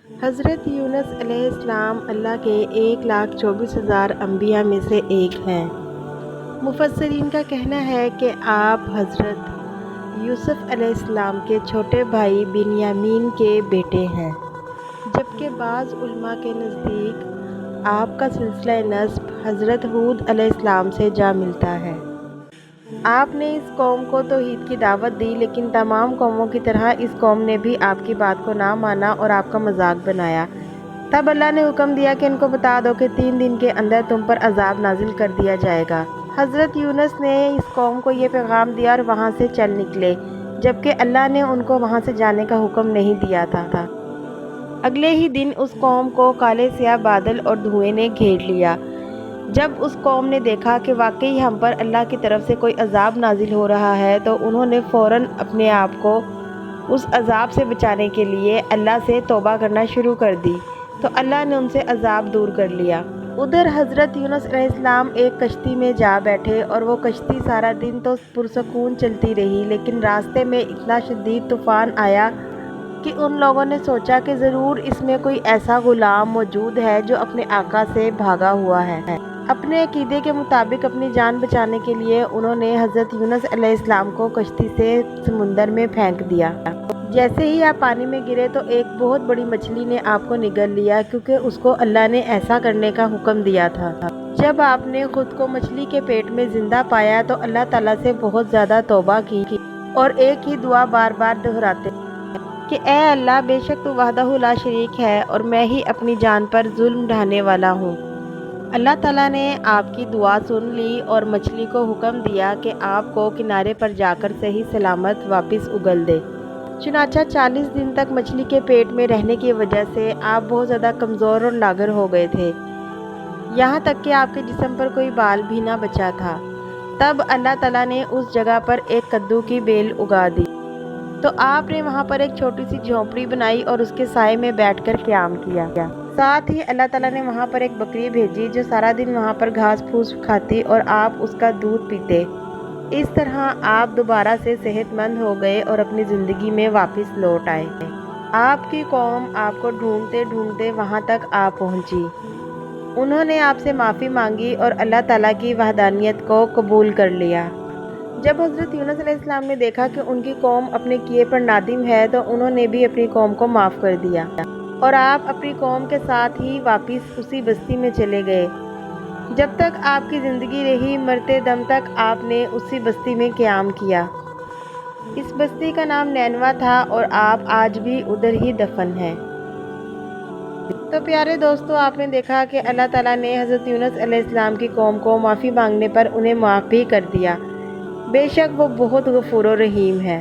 حضرت یونس علیہ السلام اللہ کے 1,24,000 انبیاء میں سے ایک ہیں۔ مفسرین کا کہنا ہے کہ آپ حضرت یوسف علیہ السلام کے چھوٹے بھائی بنیامین کے بیٹے ہیں، جبکہ بعض علماء کے نزدیک آپ کا سلسلہ نسب حضرت ہود علیہ السلام سے جا ملتا ہے۔ آپ نے اس قوم کو توحید کی دعوت دی، لیکن تمام قوموں کی طرح اس قوم نے بھی آپ کی بات کو نہ مانا اور آپ کا مذاق بنایا۔ تب اللہ نے حکم دیا کہ ان کو بتا دو کہ 3 دن کے اندر تم پر عذاب نازل کر دیا جائے گا۔ حضرت یونس نے اس قوم کو یہ پیغام دیا اور وہاں سے چل نکلے، جبکہ اللہ نے ان کو وہاں سے جانے کا حکم نہیں دیا تھا۔ اگلے ہی دن اس قوم کو کالے سیاہ بادل اور دھوئیں نے گھیر لیا۔ جب اس قوم نے دیکھا کہ واقعی ہم پر اللہ کی طرف سے کوئی عذاب نازل ہو رہا ہے، تو انہوں نے فوراً اپنے آپ کو اس عذاب سے بچانے کے لیے اللہ سے توبہ کرنا شروع کر دی، تو اللہ نے ان سے عذاب دور کر لیا۔ ادھر حضرت یونس علیہ السلام ایک کشتی میں جا بیٹھے اور وہ کشتی سارا دن تو پرسکون چلتی رہی، لیکن راستے میں اتنا شدید طوفان آیا کہ ان لوگوں نے سوچا کہ ضرور اس میں کوئی ایسا غلام موجود ہے جو اپنے آقا سے بھاگا ہوا ہے۔ اپنے عقیدے کے مطابق اپنی جان بچانے کے لیے انہوں نے حضرت یونس علیہ السلام کو کشتی سے سمندر میں پھینک دیا۔ جیسے ہی آپ پانی میں گرے تو ایک بہت بڑی مچھلی نے آپ کو نگل لیا، کیونکہ اس کو اللہ نے ایسا کرنے کا حکم دیا تھا۔ جب آپ نے خود کو مچھلی کے پیٹ میں زندہ پایا تو اللہ تعالیٰ سے بہت زیادہ توبہ کی اور ایک ہی دعا بار بار دہراتے کہ اے اللہ، بے شک تو وحدہ لا شریک ہے اور میں ہی اپنی جان پر ظلم ڈھانے والا ہوں۔ اللہ تعالیٰ نے آپ کی دعا سن لی اور مچھلی کو حکم دیا کہ آپ کو کنارے پر جا کر صحیح سلامت واپس اگل دے۔ چنانچہ 40 دن تک مچھلی کے پیٹ میں رہنے کی وجہ سے آپ بہت زیادہ کمزور اور لاغر ہو گئے تھے، یہاں تک کہ آپ کے جسم پر کوئی بال بھی نہ بچا تھا۔ تب اللہ تعالیٰ نے اس جگہ پر ایک کدو کی بیل اگا دی، تو آپ نے وہاں پر ایک چھوٹی سی جھونپڑی بنائی اور اس کے سائے میں بیٹھ کر قیام کیا۔ ساتھ ہی اللہ تعالیٰ نے وہاں پر ایک بکری بھیجی جو سارا دن وہاں پر گھاس پھوس کھاتی اور آپ اس کا دودھ پیتے۔ اس طرح آپ دوبارہ سے صحت مند ہو گئے اور اپنی زندگی میں واپس لوٹ آئے۔ آپ کی قوم آپ کو ڈھونڈتے ڈھونڈتے وہاں تک آ پہنچی۔ انہوں نے آپ سے معافی مانگی اور اللہ تعالیٰ کی وحدانیت کو قبول کر لیا۔ جب حضرت یونس علیہ السلام نے دیکھا کہ ان کی قوم اپنے کیے پر نادم ہے، تو انہوں نے بھی اپنی قوم کو معاف کر دیا اور آپ اپنی قوم کے ساتھ ہی واپس اسی بستی میں چلے گئے۔ جب تک آپ کی زندگی رہی، مرتے دم تک آپ نے اسی بستی میں قیام کیا۔ اس بستی کا نام نینوا تھا اور آپ آج بھی ادھر ہی دفن ہیں۔ تو پیارے دوستو، آپ نے دیکھا کہ اللہ تعالیٰ نے حضرت یونس علیہ السلام کی قوم کو معافی مانگنے پر انہیں معاف بھی کر دیا۔ بے شک وہ بہت غفور و رحیم ہے۔